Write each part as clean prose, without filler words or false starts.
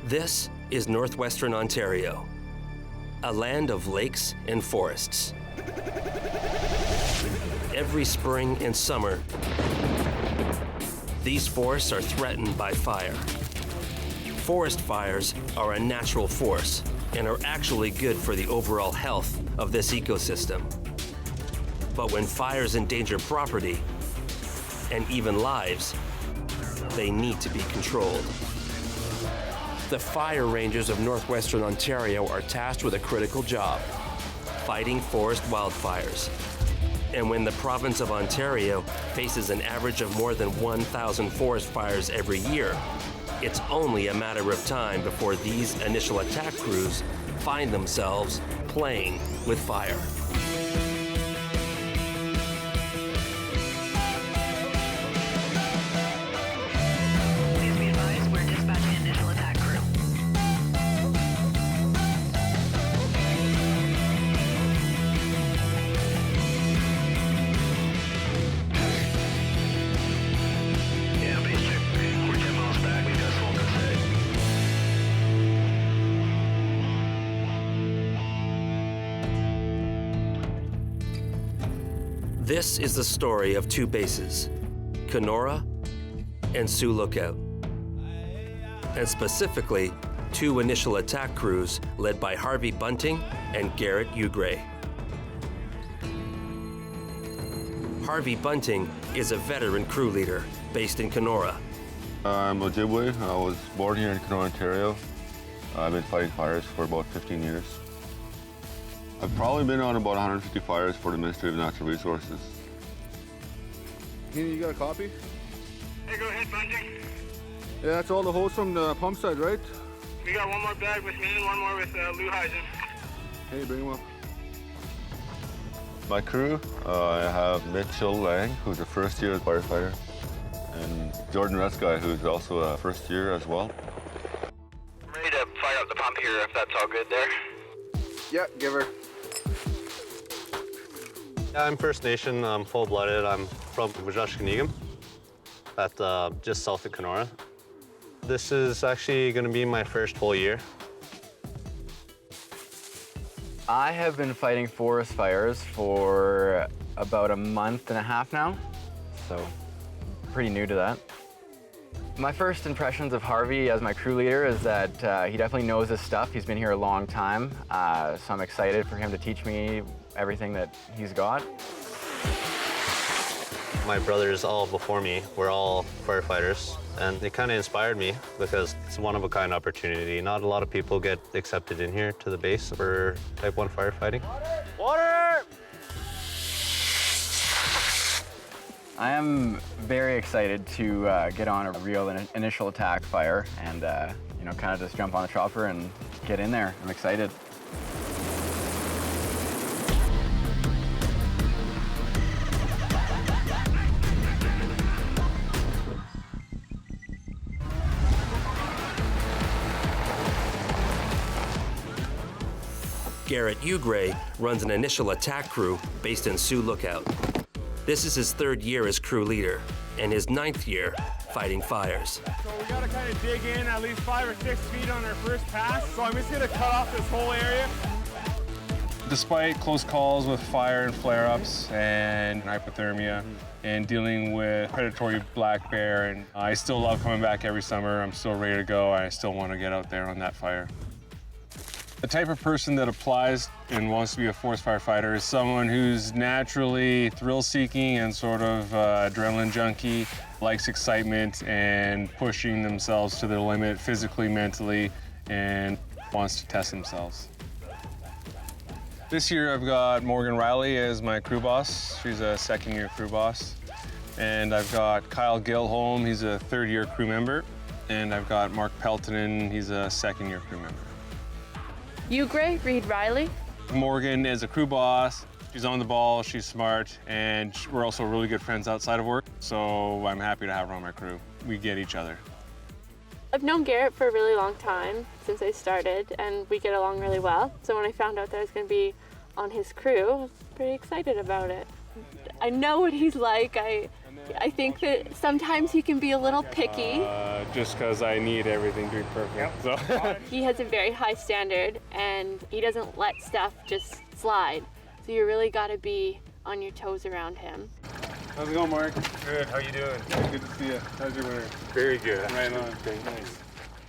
This is northwestern Ontario, a land of lakes and forests. Every spring and summer, these forests are threatened by fire. Forest fires are a natural force and are actually good for the overall health of this ecosystem. But when fires endanger property and even lives, they need to be controlled. The fire rangers of northwestern Ontario are tasked with a critical job, fighting forest wildfires. And when the province of Ontario faces an average of more than 1,000 forest fires every year, it's only a matter of time before these initial attack crews find themselves playing with fire. Please be advised, we're dispatching initial attack crew. Yeah, base check. We're 10 miles back. We've got smoke inside. This is the story of two bases, Kenora and Sioux Lookout, and specifically two initial attack crews led by Harvey Bunting and Garrett Ugray. Harvey Bunting is a veteran crew leader based in Kenora. I'm Ojibwe. I was born here in Kenora, Ontario. I've been fighting fires for about 15 years. I've probably been on about 150 fires for the Ministry of Natural Resources. You got a copy? Hey, go ahead, Bunting. Yeah, that's all the hose from the pump side, right? We got one more bag with me and one more with Lou Heisen. Hey, bring him up. My crew, I have Mitchell Lang, who's a first-year firefighter, and Jordan Retzguy, who's also a first year as well. I'm ready to fire up the pump here if that's all good there. Yeah, give her. Yeah, I'm First Nation. I'm full-blooded. I'm from Wajashkanigam, at just south of Kenora. This is actually going to be my first full year. I have been fighting forest fires for about a month and a half now, so pretty new to that. My first impressions of Harvey as my crew leader is that he definitely knows his stuff. He's been here a long time, so I'm excited for him to teach me everything that he's got. My brothers all before me were all firefighters, and it kind of inspired me because it's a one-of-a-kind opportunity. Not a lot of people get accepted in here to the base for Type 1 firefighting. Water! I am very excited to get on a real initial attack fire and kind of just jump on the chopper and get in there. I'm excited. Garrett Ugray runs an initial attack crew based in Sioux Lookout. This is his third year as crew leader and his 9th year fighting fires. So we gotta kind of dig in at least 5 or 6 feet on our first pass. So I'm just gonna cut off this whole area. Despite close calls with fire and flare-ups and hypothermia and dealing with predatory black bear, and I still love coming back every summer. I'm still ready to go. I still want to get out there on that fire. The type of person that applies and wants to be a forest firefighter is someone who's naturally thrill-seeking and sort of adrenaline junkie, likes excitement and pushing themselves to their limit physically, mentally, and wants to test themselves. This year I've got Morgan Riley as my crew boss. She's a second-year crew boss. And I've got Kyle Gilholm, he's a third-year crew member. And I've got Mark Peltonen, he's a second-year crew member. Ugray, Reed Riley. Morgan is a crew boss. She's on the ball, she's smart, and we're also really good friends outside of work, so I'm happy to have her on my crew. We get each other. I've known Garrett for a really long time, since I started, and we get along really well. So when I found out that I was going to be on his crew, I was pretty excited about it. I know what he's like. I I think that sometimes he can be a little picky. Just because I need everything to be perfect. So. He has a very high standard and he doesn't let stuff just slide. So you really got to be on your toes around him. How's it going, Mark? Good. How you doing? Good to see you. How's your winter? Very good. Right on. Very nice.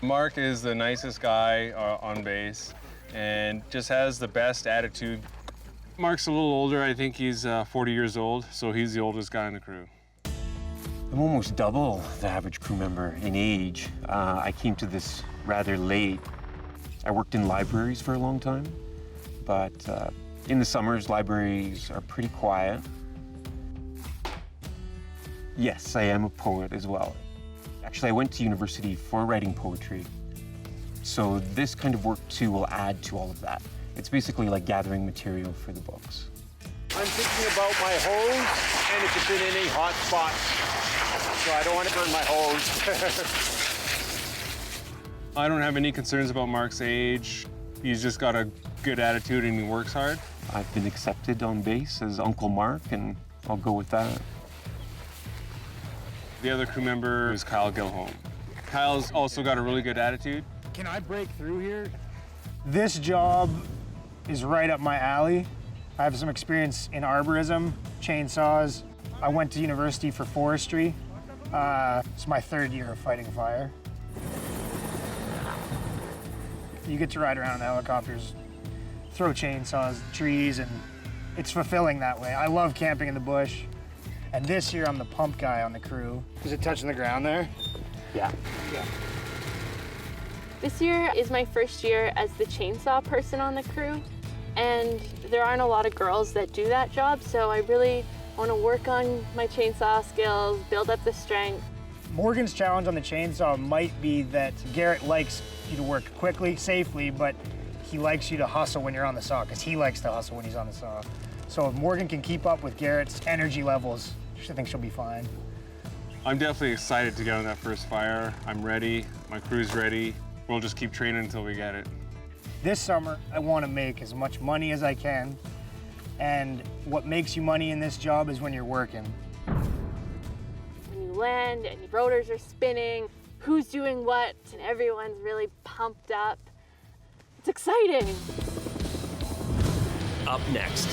Mark is the nicest guy on base and just has the best attitude. Mark's a little older. I think he's 40 years old, so he's the oldest guy in the crew. I'm almost double the average crew member in age. I came to this rather late. I worked in libraries for a long time, but in the summers, libraries are pretty quiet. Yes, I am a poet as well. Actually, I went to university for writing poetry. So this kind of work too will add to all of that. It's basically like gathering material for the books. I'm thinking about my hose and if it's in any hot spots. So I don't want to burn my hose. I don't have any concerns about Mark's age. He's just got a good attitude and he works hard. I've been accepted on base as Uncle Mark, and I'll go with that. The other crew member is Kyle Gilholm. Kyle's also got a really good attitude. Can I break through here? This job is right up my alley. I have some experience in arborism, chainsaws. I went to university for forestry. It's my 3rd year of fighting fire. You get to ride around in the helicopters, throw chainsaws at trees, and it's fulfilling that way. I love camping in the bush. And this year, I'm the pump guy on the crew. Is it touching the ground there? Yeah. This year is my first year as the chainsaw person on the crew, and there aren't a lot of girls that do that job, so I really want to work on my chainsaw skills, build up the strength. Morgan's challenge on the chainsaw might be that Garrett likes you to work quickly, safely, but he likes you to hustle when you're on the saw, because he likes to hustle when he's on the saw. So if Morgan can keep up with Garrett's energy levels, I think she'll be fine. I'm definitely excited to get on that first fire. I'm ready, my crew's ready. We'll just keep training until we get it. This summer, I want to make as much money as I can. And what makes you money in this job is when you're working. When you land and your rotors are spinning, who's doing what, and everyone's really pumped up. It's exciting. Up next.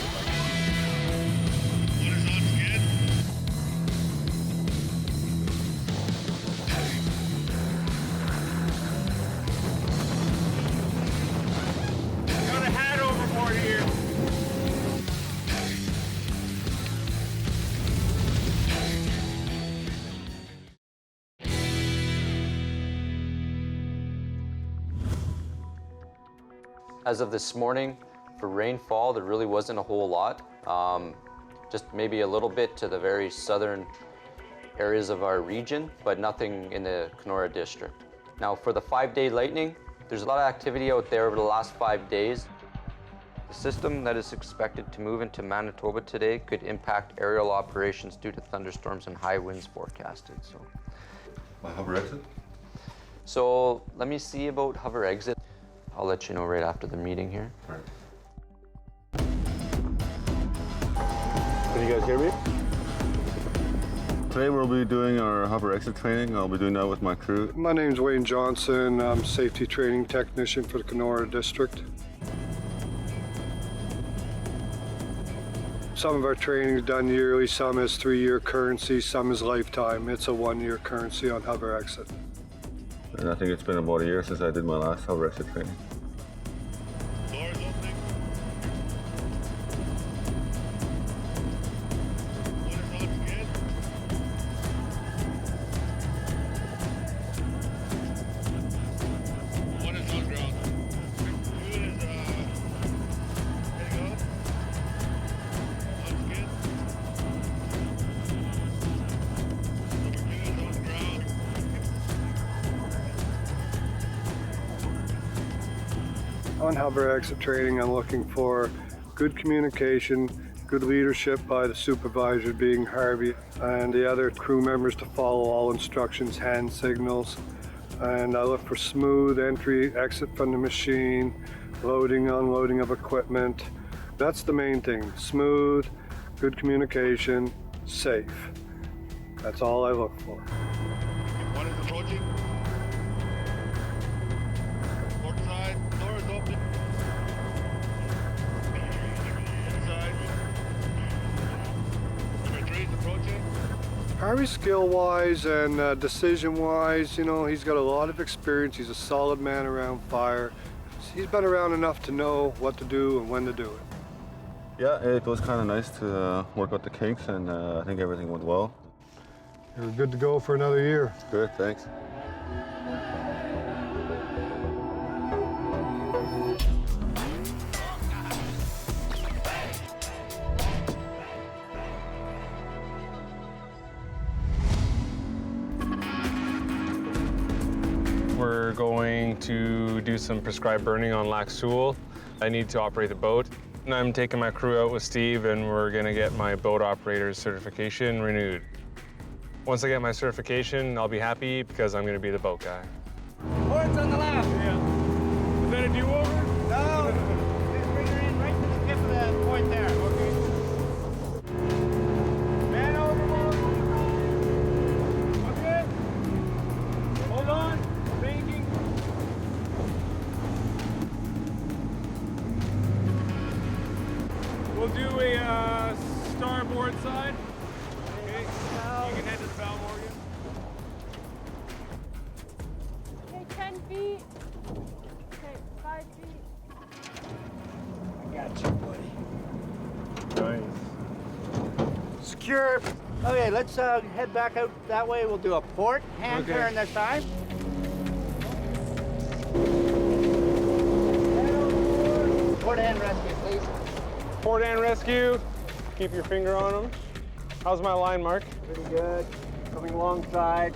As of this morning, for rainfall, there really wasn't a whole lot. Just maybe a little bit to the very southern areas of our region, but nothing in the Kenora district. Now for the 5-day lightning, there's a lot of activity out there over the last 5 days. The system that is expected to move into Manitoba today could impact aerial operations due to thunderstorms and high winds forecasted. My hover exit? So let me see about hover exit. I'll let you know right after the meeting here. All right. Can you guys hear me? Today we'll be doing our hover exit training. I'll be doing that with my crew. My name's Wayne Johnson. I'm safety training technician for the Kenora district. Some of our training is done yearly, some is 3-year currency, some is lifetime. It's a 1-year currency on hover exit. And I think it's been about a year since I did my last hover exit training. Doors opening. Water looks good. Water's on ground. Good is, there you go. Looks good. Number 2 is on ground. On hover exit training, I'm looking for good communication, good leadership by the supervisor, being Harvey, and the other crew members to follow all instructions, hand signals. And I look for smooth entry, exit from the machine, loading, unloading of equipment. That's the main thing, smooth, good communication, safe. That's all I look for. One is approaching. Port side, door is open. Inside. Number 3 is approaching. Harvey, skill-wise and decision-wise, you know, he's got a lot of experience. He's a solid man around fire. He's been around enough to know what to do and when to do it. Yeah, it was kind of nice to work out the kinks, and I think everything went well. You're good to go for another year. Good, thanks. We're going to do some prescribed burning on Lac Seul. I need to operate the boat. And I'm taking my crew out with Steve, and we're gonna get my boat operator's certification renewed. Once I get my certification, I'll be happy because I'm gonna be the boat guy. Port's on the left. Yeah. Is that a do-over? No. Just bring her in right to the tip of that point there. Okay. Man overboard. Okay. Hold on. Banking. We'll do a starboard side. Okay. You can head to the bow, Morgan. Okay, 10 feet. Okay, 5 feet. I got you, buddy. Nice. Secure. Okay, let's head back out that way. We'll do a port hand turn this time. Port hand rescue, please. Port and rescue. Keep your finger on them. How's my line, Mark? Pretty good. Coming alongside.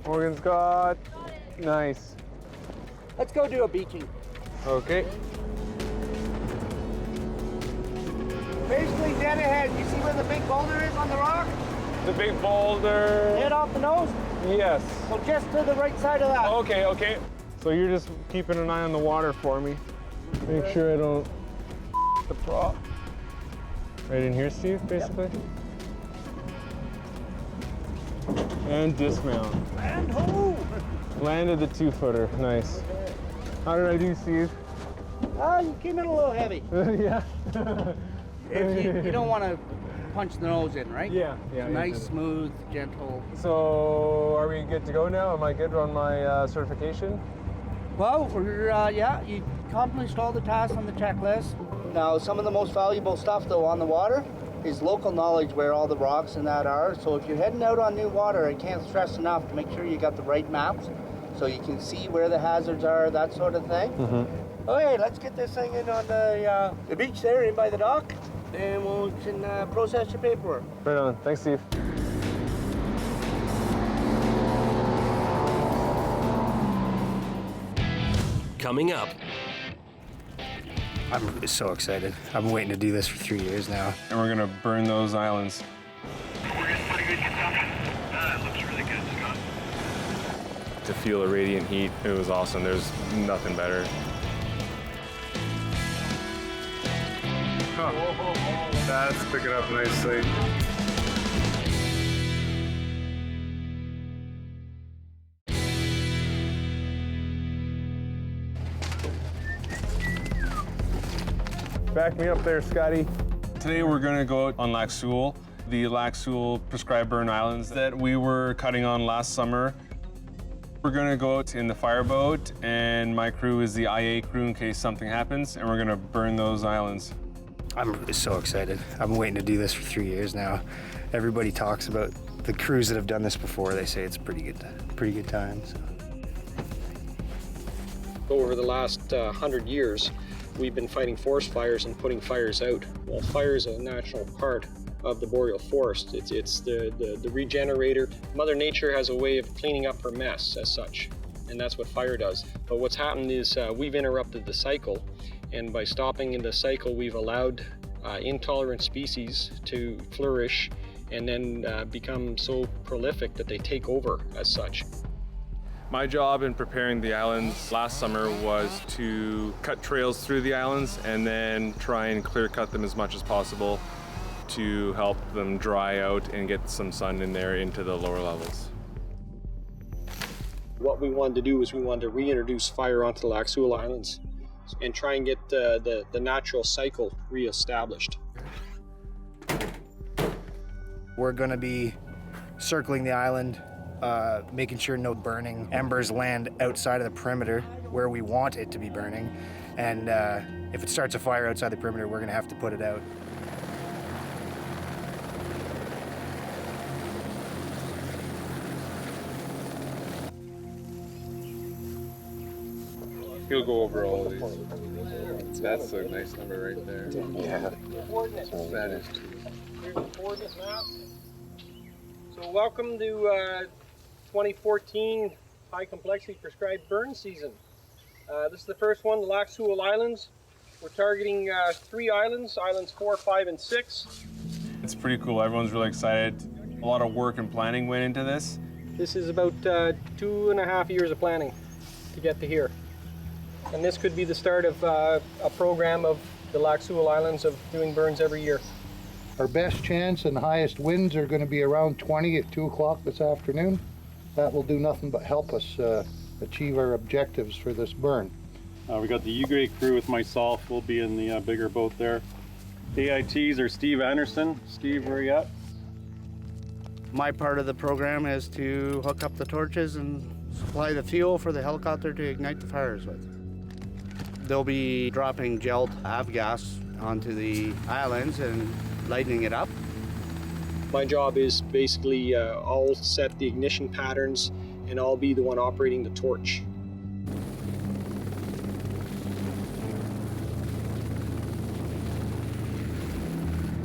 Morgan's got. Nice. Let's go do a beaching. Okay. Basically dead ahead. You see where the big boulder is on the rock? The big boulder. Head off the nose? Yes. So just to the right side of that. Okay, okay. So you're just keeping an eye on the water for me. Make sure I don't the prop. Right in here, Steve, basically. Yep. And dismount. And ho! Landed the 2-footer. Nice. How did I do, Steve? You came in a little heavy. Yeah. You don't want to punch the nose in, right? Yeah. Nice, smooth, gentle. So, are we good to go now? Am I good on my certification? Well, yeah, you accomplished all the tasks on the checklist. Now, some of the most valuable stuff, though, on the water is local knowledge where all the rocks and that are. So if you're heading out on new water, I can't stress enough to make sure you got the right maps so you can see where the hazards are, that sort of thing. Mm-hmm. Okay, let's get this thing in on the beach there, in by the dock, and we can process your paperwork. Right on. Thanks, Steve. Coming up, I'm so excited. I've been waiting to do this for 3 years now. And we're gonna burn those islands. We're getting pretty good consumption. It looks really good, Scott. To feel the radiant heat, it was awesome. There's nothing better. Huh. That's picking up nicely. Back me up there, Scotty. Today we're gonna go out on Lac Seul, the Lac Seul prescribed burn islands that we were cutting on last summer. We're gonna go out in the fireboat, and my crew is the IA crew in case something happens, and we're gonna burn those islands. I'm so excited. I've been waiting to do this for 3 years now. Everybody talks about the crews that have done this before. They say it's pretty good times. Over the last 100 years, we've been fighting forest fires and putting fires out. Well, fire is a natural part of the boreal forest. It's the regenerator. Mother Nature has a way of cleaning up her mess as such, and that's what fire does. But what's happened is we've interrupted the cycle, and by stopping in the cycle, we've allowed intolerant species to flourish and then become so prolific that they take over as such. My job in preparing the islands last summer was to cut trails through the islands and then try and clear cut them as much as possible to help them dry out and get some sun in there into the lower levels. What we wanted to do is we wanted to reintroduce fire onto the Lac Seul Islands and try and get the natural cycle reestablished. We're going to be circling the island, making sure no burning embers land outside of the perimeter where we want it to be burning. And if it starts a fire outside the perimeter, we're going to have to put it out. He'll go over all of these. That's a nice number right there. Yeah. That is. Here's the coordinate map. So welcome to 2014 high complexity prescribed burn season. This is the first one, the Lac Seul Islands. We're targeting 3 islands, islands 4, 5, and 6. It's pretty cool. Everyone's really excited. A lot of work and planning went into this. This is about 2.5 years of planning to get to here. And this could be the start of a program of the Lac Seul Islands of doing burns every year. Our best chance and highest winds are going to be around 20 at 2 o'clock this afternoon. That will do nothing but help us achieve our objectives for this burn. We got the U-grade crew with myself. We'll be in the bigger boat there. AITs are Steve Anderson. Steve, where are you at? My part of the program is to hook up the torches and supply the fuel for the helicopter to ignite the fires with. They'll be dropping gelled avgas onto the islands and lightening it up. My job is basically I'll set the ignition patterns and I'll be the one operating the torch.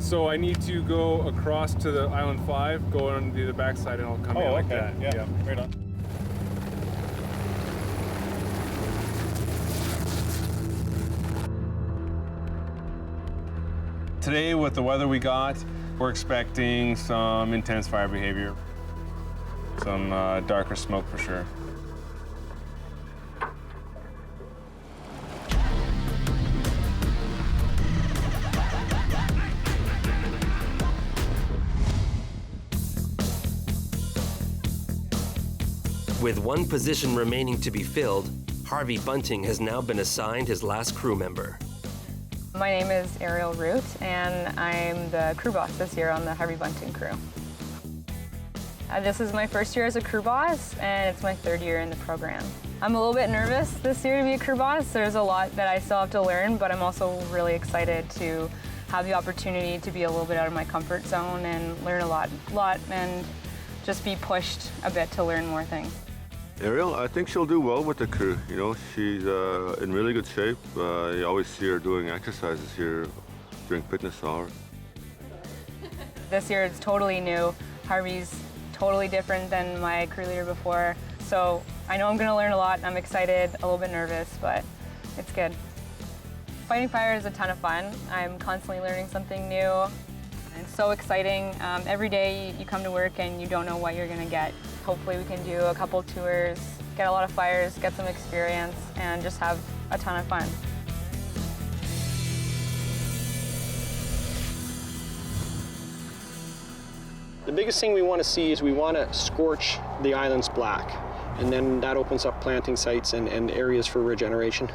So I need to go across to the island 5, go on the backside, and I'll come in like that. Yeah, right on. Today, with the weather we got, we're expecting some intense fire behavior. Some darker smoke for sure. With one position remaining to be filled, Harvey Bunting has now been assigned his last crew member. My name is Ariel Root, and I'm the crew boss this year on the Harvey Bunting crew. This is my first year as a crew boss, and it's my 3rd year in the program. I'm a little bit nervous this year to be a crew boss. There's a lot that I still have to learn, but I'm also really excited to have the opportunity to be a little bit out of my comfort zone and learn a lot, and just be pushed a bit to learn more things. Ariel, I think she'll do well with the crew. You know, she's in really good shape. You always see her doing exercises here during fitness hour. This year it's totally new. Harvey's totally different than my crew leader before. So I know I'm gonna learn a lot. I'm excited, a little bit nervous, but it's good. Fighting fire is a ton of fun. I'm constantly learning something new. It's so exciting. Every day you come to work and you don't know what you're gonna get. Hopefully we can do a couple tours, get a lot of fires, get some experience, and just have a ton of fun. The biggest thing we want to see is we want to scorch the islands black, and then that opens up planting sites and areas for regeneration.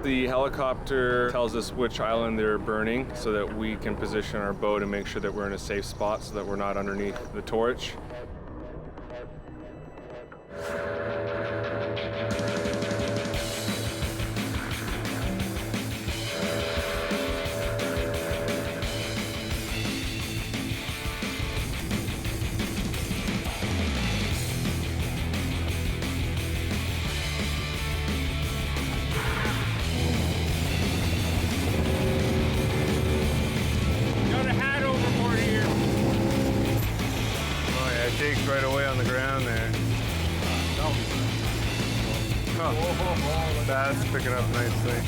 The helicopter tells us which island they're burning so that we can position our boat and make sure that we're in a safe spot so that we're not underneath the torch. Right away on the ground there. Oh, that's picking up nicely.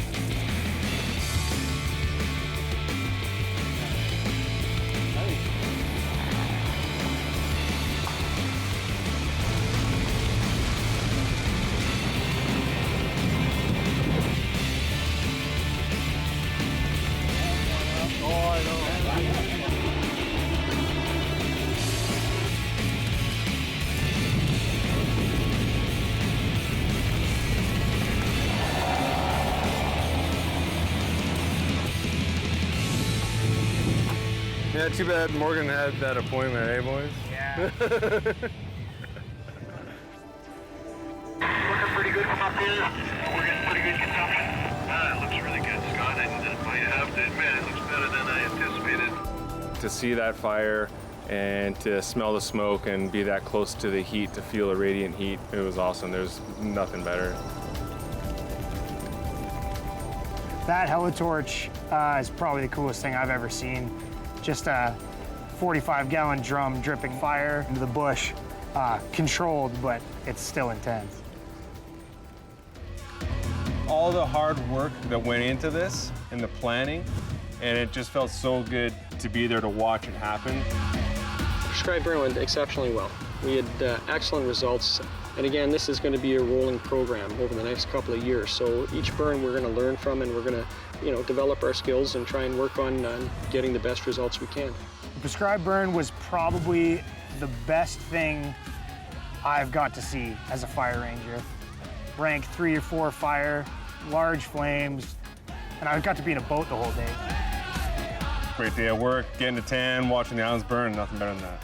Yeah, too bad Morgan had that appointment, eh, boys? Yeah. Looking pretty good from up here. We're getting pretty good consumption. It looks really good, Scott. I have to admit, it looks better than I anticipated. To see that fire and to smell the smoke and be that close to the heat, to feel the radiant heat, it was awesome. There's nothing better. That helitorch is probably the coolest thing I've ever seen. Just a 45-gallon drum dripping fire into the bush, controlled, but it's still intense. All the hard work that went into this and the planning, and it just felt so good to be there to watch it happen. Prescribed burn went exceptionally well. We had excellent results. And again, this is going to be a rolling program over the next couple of years. So each burn we're going to learn from, and we're going to, develop our skills and try and work on getting the best results we can. The prescribed burn was probably the best thing I've got to see as a fire ranger. Rank 3 or 4 fire, large flames, and I got to be in a boat the whole day. Great day at work, getting a tan, watching the islands burn, nothing better than that.